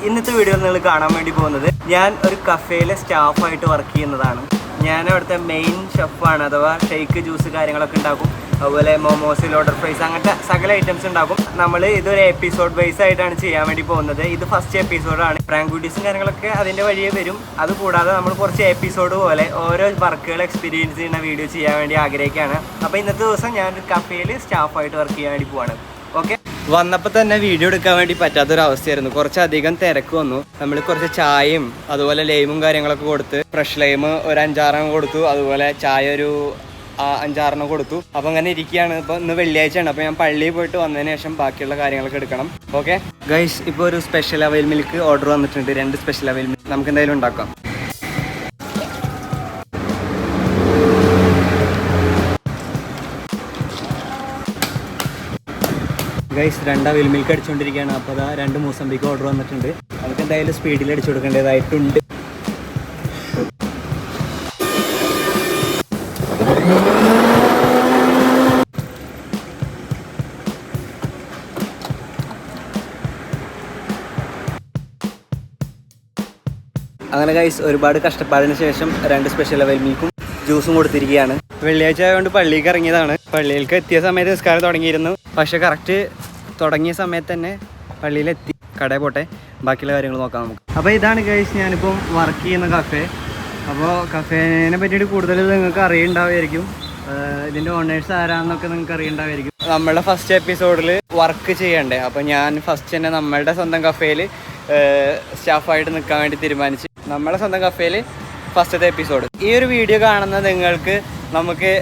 ഇന്നത്തെ വീഡിയോ നിങ്ങൾ കാണാൻ വേണ്ടി പോകുന്നത് ഞാൻ ഒരു കഫേയിലെ സ്റ്റാഫായിട്ട് വർക്ക് ചെയ്യുന്നതാണ്. ഞാൻ അവിടുത്തെ മെയിൻ ഷെഫാണ്. അഥവാ ഷേക്ക് ജ്യൂസ് കാര്യങ്ങളൊക്കെ ഉണ്ടാക്കും. അതുപോലെ മോമോസ്, ലോഡർ ഫ്രൈസ്, അങ്ങനത്തെ സകല ഐറ്റംസ് ഉണ്ടാക്കും. നമ്മൾ ഇതൊരു എപ്പിസോഡ് വൈസ് ആയിട്ടാണ് ചെയ്യാൻ വേണ്ടി പോകുന്നത്. ഇത് ഫസ്റ്റ് എപ്പിസോഡാണ്. പ്രാങ്ക് വീഡിയോസും കാര്യങ്ങളൊക്കെ അതിൻ്റെ വഴിയേ വരും. അതുകൂടാതെ നമ്മൾ കുറച്ച് എപ്പിസോഡ് പോലെ ഓരോ വർക്കുകൾ എക്സ്പീരിയൻസ് ചെയ്യുന്ന വീഡിയോ ചെയ്യാൻ വേണ്ടി ആഗ്രഹിക്കുകയാണ്. അപ്പോൾ ഇന്നത്തെ ദിവസം ഞാൻ കഫേയിൽ സ്റ്റാഫായിട്ട് വർക്ക് ചെയ്യാൻ വേണ്ടി പോവാണ്. ഓക്കെ, വന്നപ്പോൾ തന്നെ വീഡിയോ എടുക്കാൻ വേണ്ടി പറ്റാത്തൊരവസ്ഥയായിരുന്നു. കുറച്ചധികം തിരക്ക് വന്നു. നമ്മൾ കുറച്ച് ചായയും അതുപോലെ ലൈമും കാര്യങ്ങളൊക്കെ കൊടുത്ത്, ഫ്രഷ് ലൈം ഒരു 5-6 കൊടുത്തു, അതുപോലെ ചായ ഒരു 5-6 കൊടുത്തു. അപ്പോൾ അങ്ങനെ ഇരിക്കുകയാണ്. ഇപ്പോൾ ഇന്ന് വെള്ളിയാഴ്ചയാണ്. അപ്പോൾ ഞാൻ പള്ളിയിൽ പോയിട്ട് വന്നതിന് ശേഷം ബാക്കിയുള്ള കാര്യങ്ങളൊക്കെ എടുക്കണം. ഓക്കെ ഗൈസ്, ഇപ്പോൾ ഒരു സ്പെഷ്യൽ അവൈൽ മിൽക്ക് ഓർഡർ വന്നിട്ടുണ്ട്. 2 സ്പെഷ്യൽ അവൈൽ മിൽക്ക് നമുക്ക് എന്തായാലും ഉണ്ടാക്കാം. ഗൈസ് 2 അവൈൽ മിൽക്ക് അടിച്ചുകൊണ്ടിരിക്കുകയാണ്. അപ്പോൾ അതാ 2 മൂസമ്പിക്ക് ഓർഡർ വന്നിട്ടുണ്ട്. നമുക്ക് എന്തായാലും സ്പീഡിൽ അടിച്ചു കൊടുക്കേണ്ടതായിട്ടുണ്ട്. അങ്ങനെ ഗൈസ് ഒരുപാട് കഷ്ടപ്പാടിന് ശേഷം 2 സ്പെഷ്യൽ അവൈൽ മിൽക്കും ജ്യൂസും കൊടുത്തിരിക്കുകയാണ്. വെള്ളിയാഴ്ച ആയതുകൊണ്ട് പള്ളിയിലേക്ക് ഇറങ്ങിയതാണ്. പള്ളിയിലേക്ക് എത്തിയ സമയത്ത് നിസ്കാരം തുടങ്ങിയിരുന്നു. പക്ഷേ കറക്റ്റ് തുടങ്ങിയ സമയത്ത് തന്നെ പള്ളിയിലെത്തി. കടയിൽ പോട്ടെ, ബാക്കിയുള്ള കാര്യങ്ങൾ നോക്കാം നമുക്ക്. അപ്പോൾ ഇതാണ് ഗൈസ് ഞാനിപ്പം വർക്ക് ചെയ്യുന്ന കഫേ. അപ്പോൾ കഫേനെ പറ്റിയിട്ട് കൂടുതൽ നിങ്ങൾക്ക് അറിയുണ്ടാവുമായിരിക്കും. ഇതിൻ്റെ ഓണേഴ്സ് ആരാന്നൊക്കെ നിങ്ങൾക്ക് അറിയുണ്ടാവുമായിരിക്കും. നമ്മളുടെ ഫസ്റ്റ് എപ്പിസോഡിൽ വർക്ക് ചെയ്യണ്ടേ, അപ്പോൾ ഞാൻ ഫസ്റ്റ് തന്നെ നമ്മളുടെ സ്വന്തം കഫേയിൽ സ്റ്റാഫായിട്ട് നിൽക്കാൻ വേണ്ടി തീരുമാനിച്ചു. നമ്മുടെ സ്വന്തം കഫേയിൽ ഫസ്റ്റത്തെ എപ്പിസോഡ്. ഈ ഒരു വീഡിയോ കാണുന്ന നിങ്ങൾക്ക് നമുക്ക്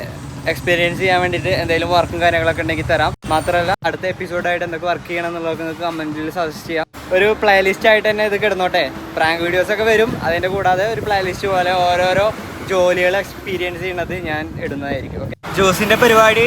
എക്സ്പീരിയൻസ് ചെയ്യാൻ വേണ്ടിയിട്ട് എന്തെങ്കിലും വർക്കും കാര്യങ്ങളൊക്കെ ഉണ്ടെങ്കിൽ തരാം. മാത്രമല്ല അടുത്ത എപ്പിസോഡായിട്ട് എന്തൊക്കെ വർക്ക് ചെയ്യണം എന്നുള്ളതൊക്കെ നിങ്ങൾക്ക് കമൻറ്റിൽ സജസ്റ്റ് ചെയ്യാം. ഒരു പ്ലേലിസ്റ്റ് ആയിട്ട് തന്നെ ഇത് കിടന്നോട്ടെ. പ്രാങ്ക് വീഡിയോസൊക്കെ വരും. അതിൻ്റെ കൂടാതെ ഒരു പ്ലേലിസ്റ്റ് പോലെ ഓരോരോ ജോലികൾ എക്സ്പീരിയൻസ് ചെയ്യുന്നത് ഞാൻ ഇടുന്നതായിരിക്കും. ഓക്കെ, ജ്യൂസിൻ്റെ പരിപാടി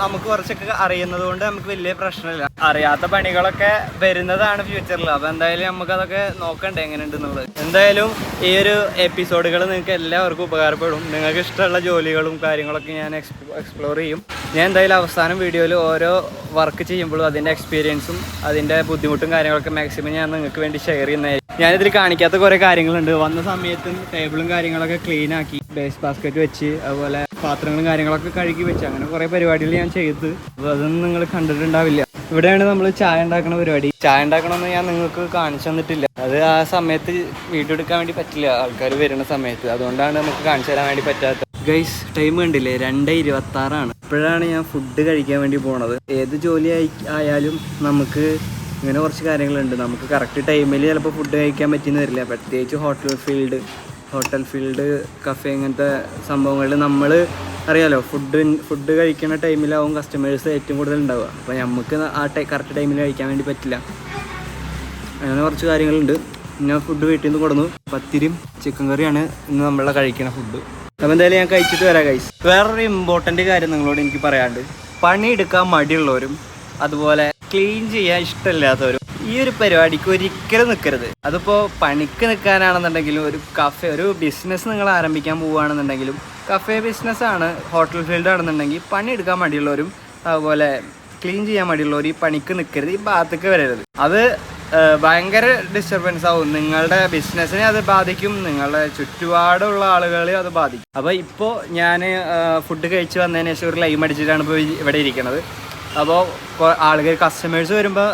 നമുക്ക് കുറച്ചൊക്കെ അറിയുന്നത് കൊണ്ട് നമുക്ക് വലിയ പ്രശ്നമില്ല. അറിയാത്ത പണികളൊക്കെ വരുന്നതാണ് ഫ്യൂച്ചറിൽ. അപ്പോൾ എന്തായാലും നമുക്കതൊക്കെ നോക്കണ്ടേ എങ്ങനെയുണ്ടെന്നുള്ളത്. എന്തായാലും ഈ ഒരു എപ്പിസോഡുകൾ നിങ്ങൾക്ക് എല്ലാവർക്കും ഉപകാരപ്പെടും. നിങ്ങൾക്ക് ഇഷ്ടമുള്ള ജോലികളും കാര്യങ്ങളൊക്കെ ഞാൻ എക്സ്പ്ലോർ ചെയ്യും. ഞാൻ എന്തായാലും അവസാനം വീഡിയോയിൽ ഓരോ വർക്ക് ചെയ്യുമ്പോഴും അതിൻ്റെ എക്സ്പീരിയൻസും അതിൻ്റെ ബുദ്ധിമുട്ടും കാര്യങ്ങളൊക്കെ മാക്സിമം ഞാൻ നിങ്ങൾക്ക് വേണ്ടി ഷെയർ ചെയ്യുന്നതായിരിക്കും. ഞാനിതിൽ കാണിക്കാത്ത കുറേ കാര്യങ്ങളുണ്ട്. വന്ന സമയത്തും ടേബിളും കാര്യങ്ങളൊക്കെ ക്ലീൻ ആക്കി, വേസ്റ്റ് ബാസ്ക്കറ്റ് വെച്ച്, അതുപോലെ പാത്രങ്ങളും കാര്യങ്ങളൊക്കെ കഴുകി വെച്ച്, അങ്ങനെ കുറേ പരിപാടികൾ ഞാൻ ചെയ്ത്. അപ്പോൾ അതൊന്നും നിങ്ങൾ കണ്ടിട്ടുണ്ടാവില്ല. ഇവിടെയാണ് നമ്മൾ ചായ ഉണ്ടാക്കുന്ന പരിപാടി. ചായ ഉണ്ടാക്കണമെന്ന് ഞാൻ നിങ്ങൾക്ക് കാണിച്ചു തന്നിട്ടില്ല. അത് ആ സമയത്ത് വീഡിയോ എടുക്കാൻ വേണ്ടി പറ്റില്ല, ആൾക്കാർ വരുന്ന സമയത്ത്. അതുകൊണ്ടാണ് നമുക്ക് കാണിച്ചു തരാൻ വേണ്ടി പറ്റാത്തത്. ഗൈസ് ടൈം കണ്ടില്ലേ, 2:26. ഇപ്പോഴാണ് ഞാൻ ഫുഡ് കഴിക്കാൻ വേണ്ടി പോണത്. ഏത് ജോലി ആയാലും നമുക്ക് ഇങ്ങനെ കുറച്ച് കാര്യങ്ങളുണ്ട്. നമുക്ക് കറക്റ്റ് ടൈമിൽ ചിലപ്പോൾ ഫുഡ് കഴിക്കാൻ പറ്റിയെന്ന് വരില്ല. പ്രത്യേകിച്ച് ഹോട്ടൽ ഫീൽഡ് കഫേ ഇങ്ങനത്തെ സംഭവങ്ങളിൽ നമ്മൾ അറിയാലോ, ഫുഡ് കഴിക്കുന്ന ടൈമിലാവും കസ്റ്റമേഴ്സ് ഏറ്റവും കൂടുതൽ ഉണ്ടാവുക. അപ്പോൾ നമുക്ക് ആ കറക്റ്റ് ടൈമിൽ കഴിക്കാൻ വേണ്ടി പറ്റില്ല. അങ്ങനെ കുറച്ച് കാര്യങ്ങളുണ്ട്. ഞാൻ ഫുഡ് വീട്ടിൽ നിന്ന് കൊടുന്നു. പത്തിരിയും ചിക്കൻ കറിയാണ് ഇന്ന് നമ്മളെ കഴിക്കുന്ന ഫുഡ്. അപ്പോൾ എന്തായാലും ഞാൻ കഴിച്ചിട്ട് വരാം ഗൈസ്. വേറൊരു ഇമ്പോർട്ടൻ്റ് കാര്യം നിങ്ങളോട് എനിക്ക് പറയാണ്ട്, പണിയെടുക്കാൻ മടിയുള്ളവരും അതുപോലെ ക്ലീൻ ചെയ്യാൻ ഇഷ്ടമില്ലാത്തവരും ഈ ഒരു പരിപാടിക്ക് ഒരിക്കലും നിൽക്കരുത്. അതിപ്പോൾ പണിക്ക് നിൽക്കാനാണെന്നുണ്ടെങ്കിലും, ഒരു ബിസിനസ് നിങ്ങൾ ആരംഭിക്കാൻ പോവുകയാണെന്നുണ്ടെങ്കിലും, കഫേ ബിസിനസ്സാണ്, ഹോട്ടൽ ഫീൽഡ് ആണെന്നുണ്ടെങ്കിൽ, പണിയെടുക്കാൻ മടിയുള്ളവരും അതുപോലെ ക്ലീൻ ചെയ്യാൻ മടിയുള്ളവർ ഈ പണിക്ക് നിൽക്കരുത്. ഈ ഭാഗത്തേക്ക് വരരുത്. അത് ഭയങ്കര ഡിസ്റ്റർബൻസ് ആവും. നിങ്ങളുടെ ബിസിനസ്സിനെ അത് ബാധിക്കും, നിങ്ങളുടെ ചുറ്റുപാടുള്ള ആളുകളെ അത് ബാധിക്കും. അപ്പോൾ ഇപ്പോൾ ഞാൻ ഫുഡ് കഴിച്ച് വന്നതിന് ശേഷം ഒരു ലൈം അടിച്ചിട്ടാണ് ഇപ്പോൾ ഇവിടെ ഇരിക്കുന്നത്. അപ്പോൾ കസ്റ്റമേഴ്സ് വരുമ്പോൾ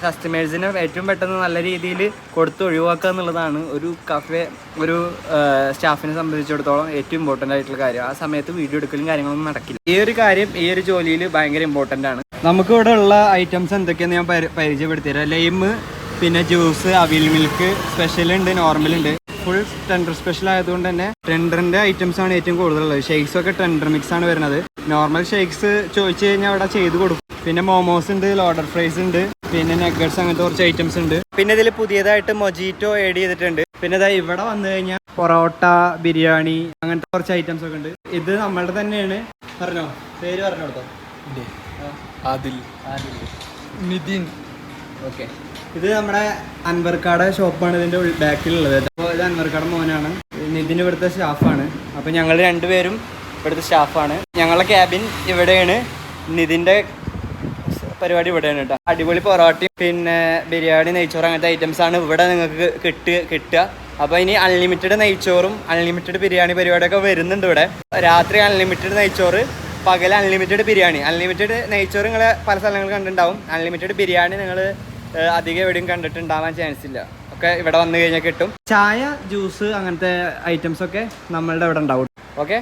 കസ്റ്റമേഴ്സിനെ ഏറ്റവും പെട്ടെന്ന് നല്ല രീതിയിൽ കൊടുത്ത് ഒഴിവാക്കുക എന്നുള്ളതാണ് ഒരു സ്റ്റാഫിനെ സംബന്ധിച്ചിടത്തോളം ഏറ്റവും ഇമ്പോർട്ടൻ്റ് ആയിട്ടുള്ള കാര്യം. ആ സമയത്ത് വീഡിയോ എടുക്കലും കാര്യങ്ങളൊന്നും നടക്കില്ല. ഈ ഒരു കാര്യം ഈ ഒരു ജോലിയിൽ ഭയങ്കര ഇമ്പോർട്ടൻ്റ് ആണ്. നമുക്കിവിടെ ഉള്ള ഐറ്റംസ് എന്തൊക്കെയാണെന്ന് ഞാൻ പരിചയപ്പെടുത്തിത്തരാം. ലൈം, പിന്നെ ജ്യൂസ്, അവിൽ മിൽക്ക്, സ്പെഷ്യലുണ്ട്, നോർമലുണ്ട്. ഫുൾ ടെൻഡർ സ്പെഷ്യൽ ആയതുകൊണ്ട് തന്നെ ടെൻഡറിൻ്റെ ഐറ്റംസ് ആണ് ഏറ്റവും കൂടുതലുള്ളത്. ഷേക്സ് ഒക്കെ ടെൻഡർ മിക്സ് ആണ് വരുന്നത്. നോർമൽ ഷേക്സ് ചോദിച്ചു കഴിഞ്ഞാൽ അവിടെ ചെയ്ത് കൊടുക്കും. പിന്നെ മോമോസ് ഉണ്ട്, ലോഡർ ഫ്രൈസ് ഉണ്ട്, പിന്നെ നഗറ്റ്സ്, അങ്ങനത്തെ കുറച്ച് ഐറ്റംസ് ഉണ്ട്. പിന്നെ ഇതിൽ പുതിയതായിട്ട് മൊജീറ്റോ ആഡ് ചെയ്തിട്ടുണ്ട്. പിന്നെ ഇതാ ഇവിടെ വന്നു കഴിഞ്ഞാൽ പൊറോട്ട, ബിരിയാണി, അങ്ങനത്തെ കുറച്ച് ഐറ്റംസ് ഒക്കെ ഉണ്ട്. ഇത് നമ്മളുടെ തന്നെയാണ്. പറഞ്ഞോ, പേര് പറഞ്ഞു കൊടുത്തോ. ആദിൽ, നിതിൻ. ഓക്കെ, ഇത് നമ്മുടെ അൻവർക്കാട് ഷോപ്പാണ് ഇതിൻ്റെ ബാക്കിലുള്ളത്. അപ്പോൾ ഇത് അൻവർക്കാട് മോനാണ്. നിതിൻ ഇവിടുത്തെ സ്റ്റാഫാണ്. അപ്പോൾ ഞങ്ങൾ 2 പേരും ഇവിടുത്തെ സ്റ്റാഫാണ്. ഞങ്ങളുടെ ക്യാബിൻ ഇവിടെയാണ്. നിതിൻ്റെ പരിപാടി ഇവിടെയാണ് കേട്ടോ. അടിപൊളി പൊറോട്ടയും പിന്നെ ബിരിയാണി, നെയ്ച്ചോറ് അങ്ങനത്തെ ഐറ്റംസ് ആണ് ഇവിടെ നിങ്ങൾക്ക് കിട്ടുക. അപ്പോൾ ഇനി അൺലിമിറ്റഡ് നെയ്ച്ചോറും അൺലിമിറ്റഡ് ബിരിയാണി പരിപാടിയൊക്കെ വരുന്നുണ്ട് ഇവിടെ. രാത്രി അൺലിമിറ്റഡ് നെയ്ച്ചോറ്, പകൽ അൺലിമിറ്റഡ് ബിരിയാണി. അൺലിമിറ്റഡ് നെയ്ച്ചോറ് നിങ്ങൾ പല സ്ഥലങ്ങളിൽ കണ്ടിട്ടുണ്ടാവും. അൺലിമിറ്റഡ് ബിരിയാണി നിങ്ങൾ അധികം എവിടെയും കണ്ടിട്ടുണ്ടാവാൻ ചാൻസ് ഇല്ല. ഒക്കെ ഇവിടെ വന്നു കഴിഞ്ഞാൽ കിട്ടും. ചായ, ജ്യൂസ് അങ്ങനത്തെ ഐറ്റംസ് ഒക്കെ നമ്മളുടെ ഇവിടെ ഉണ്ടാവും. ഓക്കെ,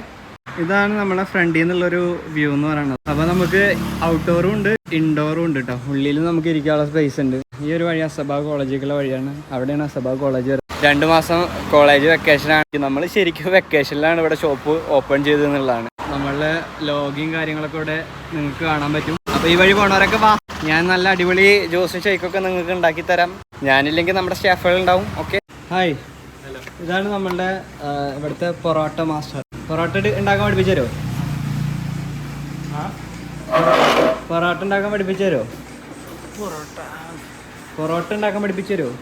ഇതാണ് നമ്മളെ ഫ്രണ്ടിൽ നിന്നുള്ളൊരു വ്യൂ എന്ന് പറയുന്നത്. അപ്പോൾ നമുക്ക് ഔട്ട്ഡോറും ഉണ്ട് ഇൻഡോറും ഉണ്ട് കേട്ടോ. ഉള്ളിൽ നമുക്ക് ഇരിക്കാനുള്ള സ്പേസ് ഉണ്ട്. ഈ ഒരു വഴി അസബാ കോളേജിലേക്കുള്ള വഴിയാണ്. അവിടെയാണ് അസബാ കോളേജ്. 2 മാസം കോളേജ് വെക്കേഷനാണ്. നമ്മൾ ശരിക്കും വെക്കേഷനിലാണ് ഇവിടെ ഷോപ്പ് ഓപ്പൺ ചെയ്തതെന്നുള്ളതാണ്. നമ്മളുടെ ലോഗിൻ കാര്യങ്ങളൊക്കെ ഇവിടെ നിങ്ങൾക്ക് കാണാൻ പറ്റും. അപ്പോൾ ഈ വഴി പോണവരൊക്കെ വാ, ഞാൻ നല്ല അടിപൊളി ജ്യൂസും ഷേക്കൊക്കെ നിങ്ങൾക്ക് ഉണ്ടാക്കി തരാം. ഞാനില്ലെങ്കിൽ നമ്മുടെ സ്റ്റാഫുകൾ ഉണ്ടാവും. ഓക്കെ, ഹായ്, ഇതാണ് നമ്മളുടെ ഇവിടുത്തെ പൊറോട്ട മാസ്റ്റർ. പൊറോട്ട ഉണ്ടാക്കാൻ പഠിപ്പിച്ചു തരുമോ? പൊറോട്ട ഉണ്ടാക്കാൻ പഠിപ്പിച്ചു തരുമോ? പൊറോട്ട ഉണ്ടാക്കാൻ പഠിപ്പിച്ചു തരുമോ?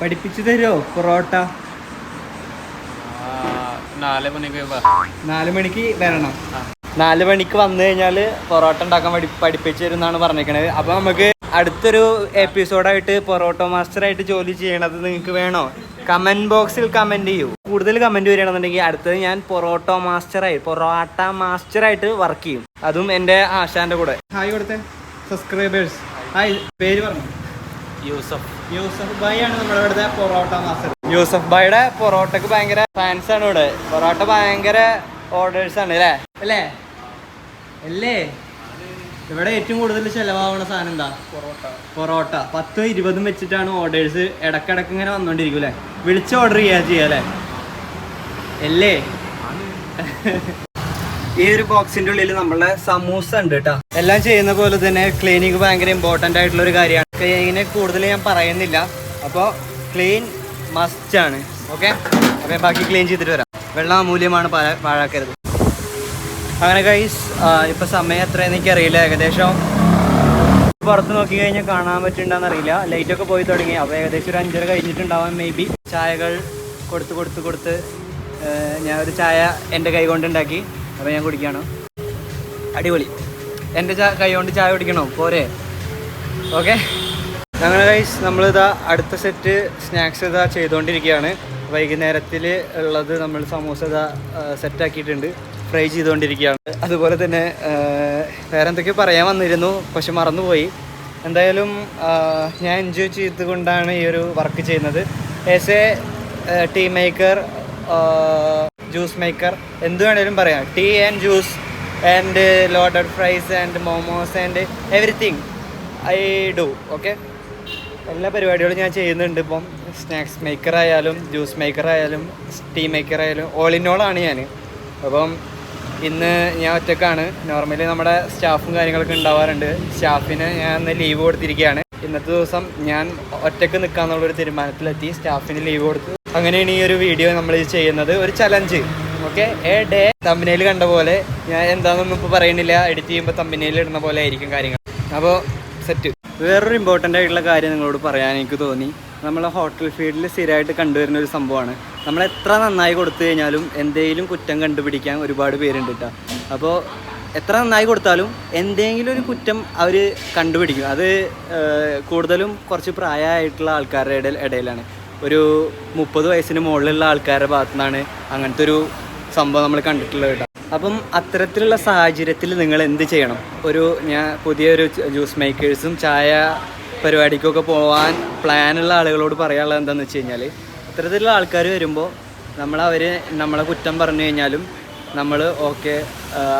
പഠിപ്പിച്ചു തരുമോ പൊറോട്ട? 4 മണിക്ക് വരണം. 4 മണിക്ക് വന്നു കഴിഞ്ഞാൽ പൊറോട്ട ഉണ്ടാക്കാൻ പഠിപ്പിച്ചു തരും എന്നാണ് പറഞ്ഞേക്കണത്. അപ്പോൾ നമുക്ക് അടുത്തൊരു എപ്പിസോഡായിട്ട് പൊറോട്ട മാസ്റ്ററായിട്ട് ജോലി ചെയ്യണത് നിങ്ങൾക്ക് വേണോ? കമൻറ്റ് ബോക്സിൽ കമൻറ്റ് ചെയ്യൂ. കൂടുതൽ കമൻറ്റ് വരികയാണെന്നുണ്ടെങ്കിൽ അടുത്തത് ഞാൻ പൊറോട്ട മാസ്റ്ററായിട്ട് വർക്ക് ചെയ്യും. അതും എൻ്റെ ആശാൻ്റെ കൂടെ. ഹായ് കൊടുത്തേ സബ്സ്ക്രൈബേഴ്സ്. ഹായ്, പേര് പറഞ്ഞു. യൂസഫ് ഭായ് ആണ് നമ്മുടെ ഇവിടുത്തെ പൊറോട്ട മാസ്റ്റർ. യൂസഫ് ഭായിയുടെ പൊറോട്ടക്ക് ഭയങ്കര ഫാൻസ് ആണ് ഇവിടെ. പൊറോട്ട ഭയങ്കര ഓർഡേഴ്സ് ആണ് അല്ലേ? ഇവിടെ ഏറ്റവും കൂടുതൽ ചിലവാകുന്ന സാധനം എന്താ? പൊറോട്ട. 10-20 വെച്ചിട്ടാണ് ഓർഡേഴ്സ് ഇടക്കിടക്ക് ഇങ്ങനെ വന്നോണ്ടിരിക്കും അല്ലേ? വിളിച്ച് ഓർഡർ ചെയ്യാ അല്ലേ? ഈ ഒരു ബോക്സിന്റെ ഉള്ളിൽ നമ്മളെ സമൂസ ഉണ്ട് കേട്ടോ. എല്ലാം ചെയ്യുന്ന പോലെ തന്നെ ക്ലീനിങ് ഭയങ്കര ഇമ്പോർട്ടൻ്റ് ആയിട്ടുള്ള ഒരു കാര്യമാണ്. ക്ലീനിങ്ങിനെ കൂടുതൽ ഞാൻ പറയുന്നില്ല. അപ്പോൾ ക്ലീൻ മസ്റ്റ് ആണ്. ഓക്കെ, അപ്പോൾ ബാക്കി ക്ലീൻ ചെയ്തിട്ട് വരാം. വെള്ളം അമൂല്യമാണ്, പാഴാക്കരുത്. അങ്ങനെ ഗൈസ്, ഇപ്പോൾ സമയം എത്രയെന്ന് എനിക്കറിയില്ല. ഏകദേശം പുറത്ത് നോക്കി കഴിഞ്ഞാൽ കാണാൻ പറ്റുന്നുണ്ടെന്ന് അറിയില്ല. ലൈറ്റൊക്കെ പോയി തുടങ്ങി. അപ്പോൾ ഏകദേശം ഒരു 5:30 കഴിഞ്ഞിട്ടുണ്ടാവാൻ മേ ബി. ചായകൾ കൊടുത്ത് ഞാൻ ഒരു ചായ എൻ്റെ കൈ കൊണ്ടുണ്ടാക്കി. അപ്പോൾ ഞാൻ കുടിക്കുകയാണ്. അടിപൊളി. എൻ്റെ കൈ കൊണ്ട് ചായ കുടിക്കണോ? പോരെ? ഓക്കെ, അങ്ങനെ ഗൈസ് നമ്മളിതാ അടുത്ത സെറ്റ് സ്നാക്സ് ഇതാ ചെയ്തുകൊണ്ടിരിക്കുകയാണ്. വൈകുന്നേരത്തിൽ ഉള്ളത് നമ്മൾ സമൂസ ഇതാ സെറ്റാക്കിയിട്ടുണ്ട്. ഫ്രൈ ചെയ്തുകൊണ്ടിരിക്കുകയാണ്. അതുപോലെ തന്നെ വേറെ എന്തൊക്കെയോ പറയാൻ വന്നിരുന്നു, പക്ഷെ മറന്നുപോയി. എന്തായാലും ഞാൻ എൻജോയ് ചെയ്തുകൊണ്ടാണ് ഈ ഒരു വർക്ക് ചെയ്യുന്നത്. As a tea maker, juice maker, എന്ത് വേണേലും പറയാം. Tea and juice and loaded fries and momos and everything I do. Okay, എല്ലാ പരിപാടികളും ഞാൻ ചെയ്യുന്നുണ്ട്. ഇപ്പം സ്നാക്സ് മേക്കർ ആയാലും ജ്യൂസ് മേക്കർ ആയാലും ടീ മേക്കർ ആയാലും ഓൾ ഇൻ ഓൾ ആണ് ഞാൻ. അപ്പം ഇന്ന് ഞാൻ ഒറ്റക്കാണ്. നോർമലി നമ്മുടെ സ്റ്റാഫും കാര്യങ്ങളൊക്കെ ഉണ്ടാവാറുണ്ട്. സ്റ്റാഫിന് ഞാൻ ഇന്ന് ലീവ് കൊടുത്തിരിക്കുകയാണ്. ഇന്നത്തെ ദിവസം ഞാൻ ഒറ്റക്ക് നിൽക്കാന്നുള്ളൊരു തീരുമാനത്തിലെത്തി. സ്റ്റാഫിന് ലീവ് കൊടുത്തു. അങ്ങനെയാണ് ഈ ഒരു വീഡിയോ നമ്മൾ ചെയ്യുന്നത്. ഒരു ചലഞ്ച്. Okay, a day. തമ്പനയിൽ കണ്ട പോലെ ഞാൻ എന്താണെന്നൊന്നും ഇപ്പോൾ പറയുന്നില്ല. എഡിറ്റ് ചെയ്യുമ്പോൾ തമ്പനയിൽ ഇടുന്ന പോലെ ആയിരിക്കും കാര്യങ്ങൾ. അപ്പോൾ സെറ്റ്. വേറൊരു ഇമ്പോർട്ടൻ്റ് ആയിട്ടുള്ള കാര്യം നിങ്ങളോട് പറയാൻ എനിക്ക് തോന്നി. നമ്മളെ ഹോട്ടൽ ഫീൽഡിൽ സ്ഥിരമായിട്ട് കണ്ടുവരുന്ന ഒരു സംഭവമാണ്. നമ്മൾ എത്ര നന്നായി കൊടുത്തു കഴിഞ്ഞാലും എന്തെങ്കിലും കുറ്റം കണ്ടുപിടിക്കാൻ ഒരുപാട് പേരുണ്ട് കേട്ടോ. അപ്പോൾ എത്ര നന്നായി കൊടുത്താലും എന്തെങ്കിലും ഒരു കുറ്റം അവർ കണ്ടുപിടിക്കും. അത് കൂടുതലും കുറച്ച് പ്രായമായിട്ടുള്ള ആൾക്കാരുടെ ഇടയിലാണ്. ഒരു 30 വയസ്സിന് മുകളിലുള്ള ആൾക്കാരുടെ ഭാഗത്തു നിന്നാണ് അങ്ങനത്തെ ഒരു സംഭവം നമ്മൾ കണ്ടിട്ടുള്ളത് കേട്ടോ. അപ്പം അത്തരത്തിലുള്ള സാഹചര്യത്തിൽ നിങ്ങൾ എന്ത് ചെയ്യണം? ഞാൻ പുതിയൊരു ജ്യൂസ് മേക്കേഴ്സും ചായ പരിപാടിക്കൊക്കെ പോകാൻ പ്ലാനുള്ള ആളുകളോട് പറയാനുള്ളത് എന്താണെന്ന് വെച്ച് കഴിഞ്ഞാൽ, ഇത്തരത്തിലുള്ള ആൾക്കാർ വരുമ്പോൾ നമ്മളെ കുറ്റം പറഞ്ഞു കഴിഞ്ഞാലും നമ്മൾ ഓക്കെ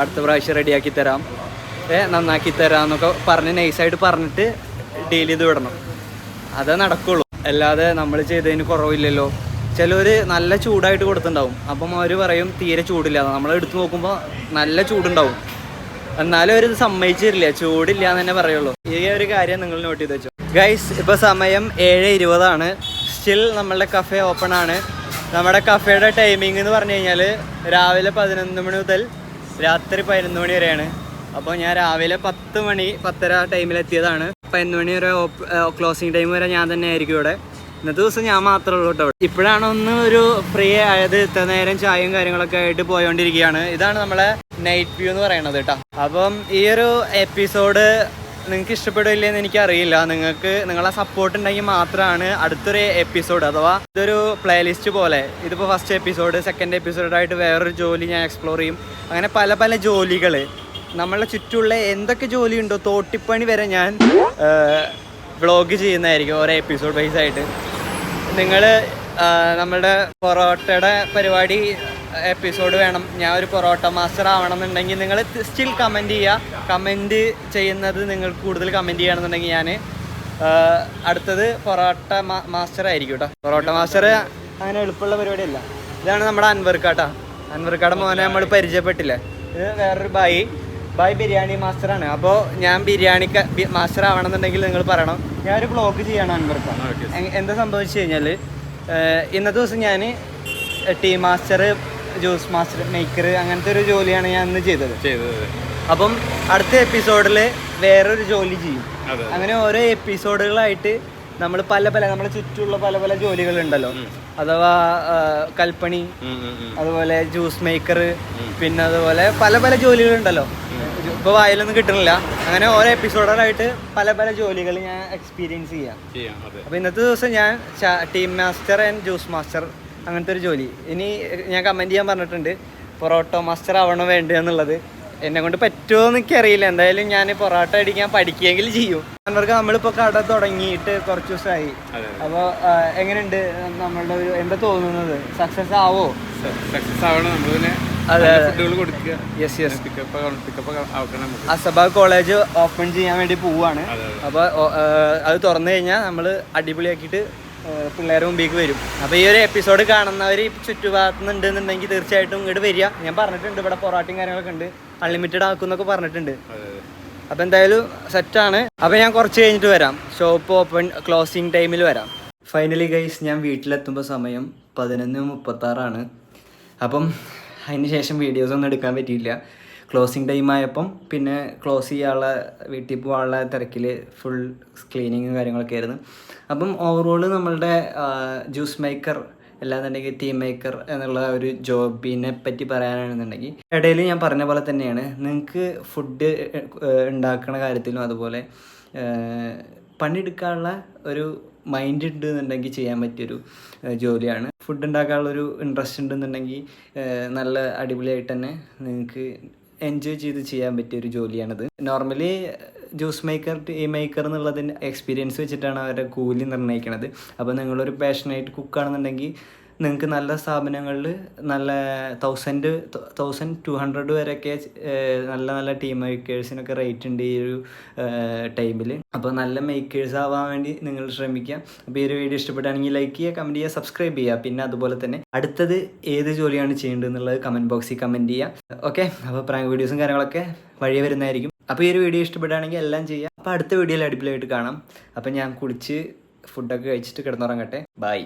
അടുത്ത പ്രാവശ്യം റെഡിയാക്കി തരാം, നന്നാക്കി തരാം എന്നൊക്കെ പറഞ്ഞ് നൈസായിട്ട് പറഞ്ഞിട്ട് ഡീൽ ചെയ്ത് വിടണം. അതേ നടക്കുള്ളൂ. അല്ലാതെ നമ്മൾ ചെയ്തതിന് കുറവില്ലല്ലോ. ചിലർ നല്ല ചൂടായിട്ട് കൊടുത്തിട്ടുണ്ടാവും. അപ്പം അവർ പറയും തീരെ ചൂടില്ല. നമ്മൾ എടുത്ത് നോക്കുമ്പോൾ നല്ല ചൂടുണ്ടാവും. എന്നാലും അവരിത് സമ്മതിച്ചു തരില്ല, ചൂടില്ല എന്ന് തന്നെ പറയുള്ളൂ. ഈ ഒരു കാര്യം നിങ്ങൾ നോട്ട് ചെയ്ത് വെച്ചോ ഗൈസ്. ഇപ്പോൾ സമയം 7:20 സ്റ്റിൽ നമ്മളുടെ കഫേ ഓപ്പൺ ആണ്. നമ്മുടെ കഫേയുടെ ടൈമിംഗ് എന്ന് പറഞ്ഞു കഴിഞ്ഞാൽ രാവിലെ 11 മണി മുതൽ രാത്രി 11 മണി വരെയാണ്. അപ്പോൾ ഞാൻ രാവിലെ 10 മണി 10:30 ടൈമിലെത്തിയതാണ്. 11 മണി വരെ ക്ലോസിങ് ടൈം വരെ ഞാൻ തന്നെ ആയിരിക്കും ഇവിടെ. ഇന്നത്തെ ദിവസം ഞാൻ മാത്രമേ ഉള്ളൂ കേട്ടോ. ഇപ്പോഴാണ് ഒന്ന് ഒരു ഫ്രീ ആയത്. ഇത്ര നേരം ചായയും കാര്യങ്ങളൊക്കെ ആയിട്ട് പോയോണ്ടിരിക്കുകയാണ്. ഇതാണ് നമ്മളെ നൈറ്റ് വ്യൂ എന്ന് പറയുന്നത് കേട്ടോ. അപ്പം ഈ ഒരു എപ്പിസോഡ് നിങ്ങൾക്ക് ഇഷ്ടപ്പെടില്ലെന്ന് എനിക്കറിയില്ല. നിങ്ങളെ സപ്പോർട്ട് ഉണ്ടെങ്കിൽ മാത്രമാണ് അടുത്തൊരു എപ്പിസോഡ് അഥവാ ഇതൊരു പ്ലേലിസ്റ്റ് പോലെ. ഇതിപ്പോൾ ഫസ്റ്റ് എപ്പിസോഡ്, സെക്കൻഡ് എപ്പിസോഡായിട്ട് വേറൊരു ജോലി ഞാൻ എക്സ്പ്ലോർ ചെയ്യും. അങ്ങനെ പല പല ജോലികൾ നമ്മളെ ചുറ്റുമുള്ള എന്തൊക്കെ ജോലിയുണ്ടോ, തോട്ടിപ്പണി വരെ ഞാൻ വ്ളോഗ് ചെയ്യുന്നതായിരിക്കും ഓരോ എപ്പിസോഡ് വൈസ് ആയിട്ട്. നിങ്ങൾ നമ്മളുടെ പൊറോട്ടയുടെ പരിപാടി എപ്പിസോഡ് വേണം, ഞാൻ ഒരു പൊറോട്ട മാസ്റ്റർ ആവണം എന്നുണ്ടെങ്കിൽ നിങ്ങൾ സ്റ്റിൽ കമൻറ്റ് ചെയ്യുക. കമൻറ്റ് ചെയ്യുന്നത് നിങ്ങൾക്ക് കൂടുതൽ കമൻറ്റ് ചെയ്യുകയാണെന്നുണ്ടെങ്കിൽ ഞാൻ അടുത്തത് പൊറോട്ട മാസ്റ്റർ ആയിരിക്കും കേട്ടോ. പൊറോട്ട മാസ്റ്റർ അങ്ങനെ എളുപ്പമുള്ള പരിപാടിയല്ല. ഇതാണ് നമ്മുടെ അൻവർക്കാട്ടാ. അൻവർക്കാടെ മോനെ നമ്മൾ പരിചയപ്പെട്ടില്ലേ. ഇത് വേറൊരു ബായ് ബിരിയാണി മാസ്റ്ററാണ്. അപ്പോൾ ഞാൻ ബിരിയാണി മാസ്റ്റർ ആവണമെന്നുണ്ടെങ്കിൽ നിങ്ങൾ പറയണം. ഞാനൊരു വ്ളോഗ് ചെയ്യണം അൻവർക്ക. എന്താ സംഭവിച്ചു കഴിഞ്ഞാൽ ഇന്നത്തെ ദിവസം ഞാൻ tea master, juice master, maker അങ്ങനത്തെ ഒരു ജോലിയാണ് ഞാൻ ഇന്ന് ചെയ്തത്. അപ്പം അടുത്ത എപ്പിസോഡിൽ വേറൊരു ജോലി ചെയ്യും. അങ്ങനെ ഓരോ എപ്പിസോഡുകളായിട്ട് നമ്മൾ പല പല നമ്മളെ ചുറ്റുമുള്ള പല പല ജോലികളുണ്ടല്ലോ. അഥവാ കൽപ്പണി, അതുപോലെ ജ്യൂസ് മേക്കർ, പിന്നെ അതുപോലെ പല പല ജോലികളുണ്ടല്ലോ. ഇപ്പോൾ വായിലൊന്നും കിട്ടുന്നില്ല. അങ്ങനെ ഓരോ എപ്പിസോഡായിട്ട് പല പല ജോലികൾ ഞാൻ എക്സ്പീരിയൻസ് ചെയ്യാം. അപ്പോൾ ഇന്നത്തെ ദിവസം ഞാൻ team master and juice master അങ്ങനത്തെ ഒരു ജോലി. ഇനി ഞാൻ കമൻറ്റ് ചെയ്യാൻ പറഞ്ഞിട്ടുണ്ട് പൊറോട്ട മാസ്റ്റർ ആവണോ വേണ്ടത് എന്നുള്ളത്. എന്നെ കൊണ്ട് പറ്റുമോ എന്ന് എനിക്കറിയില്ല. എന്തായാലും ഞാൻ പൊറോട്ട അടിക്കാൻ പഠിക്കുകയെങ്കിലും ചെയ്യും. അവർക്ക് നമ്മളിപ്പോൾ കട തുടങ്ങിയിട്ട് കുറച്ച് ദിവസമായി. അപ്പോൾ എങ്ങനെയുണ്ട് നമ്മളുടെ ഒരു എന്താ തോന്നുന്നത്? സക്സസ് ആവോ? സക്സസ് ആവണം. നമ്മൾ അതെ, യെസ് യെസ്. അസബ കോളേജ് ഓപ്പൺ ചെയ്യാൻ വേണ്ടി പോവുകയാണ്. അപ്പോൾ അത് തുറന്നു കഴിഞ്ഞാൽ നമ്മൾ അടിപൊളിയാക്കിയിട്ട് പിള്ളേരുടെ മുമ്പിലേക്ക് വരും. അപ്പോൾ ഈ ഒരു എപ്പിസോഡ് കാണുന്നവർ ചുറ്റുഭാഗത്ത് നിന്നുണ്ടെന്നുണ്ടെങ്കിൽ തീർച്ചയായിട്ടും ഇങ്ങോട്ട് വരിക. ഞാൻ പറഞ്ഞിട്ടുണ്ട് ഇവിടെ പൊറോട്ടയും കാര്യങ്ങളൊക്കെ ഉണ്ട്, അൺലിമിറ്റഡ് ആക്കുന്നൊക്കെ പറഞ്ഞിട്ടുണ്ട്. അപ്പോൾ എന്തായാലും സെറ്റാണ്. അപ്പോൾ ഞാൻ കുറച്ച് കഴിഞ്ഞിട്ട് വരാം. ഷോപ്പ് ഓപ്പൺ ക്ലോസിങ് ടൈമിൽ വരാം. ഫൈനലി ഗൈസ്, ഞാൻ വീട്ടിലെത്തുമ്പോൾ സമയം 11:36. അപ്പം അതിന് ശേഷം വീഡിയോസൊന്നും എടുക്കാൻ പറ്റിയില്ല. ക്ലോസിങ് ടൈം ആയപ്പം പിന്നെ ക്ലോസ് ചെയ്യാനുള്ള വീട്ടിൽ പോകാനുള്ള തിരക്കിൽ ഫുൾ ക്ലീനിങ്ങും കാര്യങ്ങളൊക്കെ ആയിരുന്നു. അപ്പം ഓവറോൾ നമ്മളുടെ ജ്യൂസ് മേക്കർ അല്ലാന്നുണ്ടെങ്കിൽ ടീ മേക്കർ എന്നുള്ള ഒരു ജോബിനെ പറ്റി പറയാനാണെന്നുണ്ടെങ്കിൽ ഇടയിൽ ഞാൻ പറഞ്ഞ പോലെ തന്നെയാണ്. നിങ്ങൾക്ക് ഫുഡ് ഉണ്ടാക്കുന്ന കാര്യത്തിലും അതുപോലെ പണിയെടുക്കാനുള്ള ഒരു മൈൻഡ് ഉണ്ട് എന്നുണ്ടെങ്കിൽ ചെയ്യാൻ പറ്റിയൊരു ജോലിയാണ്. ഫുഡ് ഉണ്ടാക്കാനുള്ളൊരു ഇൻട്രസ്റ്റ് ഉണ്ടെന്നുണ്ടെങ്കിൽ നല്ല അടിപൊളിയായിട്ട് തന്നെ നിങ്ങൾക്ക് എൻജോയ് ചെയ്ത് ചെയ്യാൻ പറ്റിയൊരു ജോലിയാണിത്. Normally juice maker, tea maker എന്നുള്ളതിൻ്റെ എക്സ്പീരിയൻസ് വെച്ചിട്ടാണ് അവരുടെ കൂലി നിർണ്ണയിക്കുന്നത്. അപ്പോൾ നിങ്ങളൊരു പാഷനായിട്ട് കുക്കാണെന്നുണ്ടെങ്കിൽ നിങ്ങൾക്ക് നല്ല സ്ഥാപനങ്ങളിൽ നല്ല 1200 വരെയൊക്കെ നല്ല നല്ല ടീ മേക്കേഴ്സിനൊക്കെ റേറ്റ് ഉണ്ട് ഈ ഒരു ടൈമിൽ. അപ്പോൾ നല്ല മേക്കേഴ്സ് ആവാൻ വേണ്ടി നിങ്ങൾ ശ്രമിക്കുക. അപ്പോൾ ഈ ഒരു വീഡിയോ ഇഷ്ടപ്പെടുകയാണെങ്കിൽ ലൈക്ക് ചെയ്യുക, കമൻറ്റ് ചെയ്യുക, സബ്സ്ക്രൈബ് ചെയ്യുക. പിന്നെ അതുപോലെ തന്നെ അടുത്തത് ഏത് ജോലിയാണ് ചെയ്യേണ്ടത് എന്നുള്ളത് കമൻറ്റ് ബോക്സിൽ കമൻറ്റ് ചെയ്യുക. ഓക്കെ, അപ്പോൾ പ്രാങ്ക് വീഡിയോസും കാര്യങ്ങളൊക്കെ വഴിയെ വരുന്നതായിരിക്കും. അപ്പോൾ ഈ ഒരു വീഡിയോ ഇഷ്ടപ്പെടുകയാണെങ്കിൽ എല്ലാം ചെയ്യുക. അപ്പോൾ അടുത്ത വീഡിയോയിൽ അടിപൊളിയായിട്ട് കാണാം. അപ്പോൾ ഞാൻ കുളിച്ച് ഫുഡൊക്കെ കഴിച്ചിട്ട് കിടന്നുറങ്ങട്ടെ. ബൈ.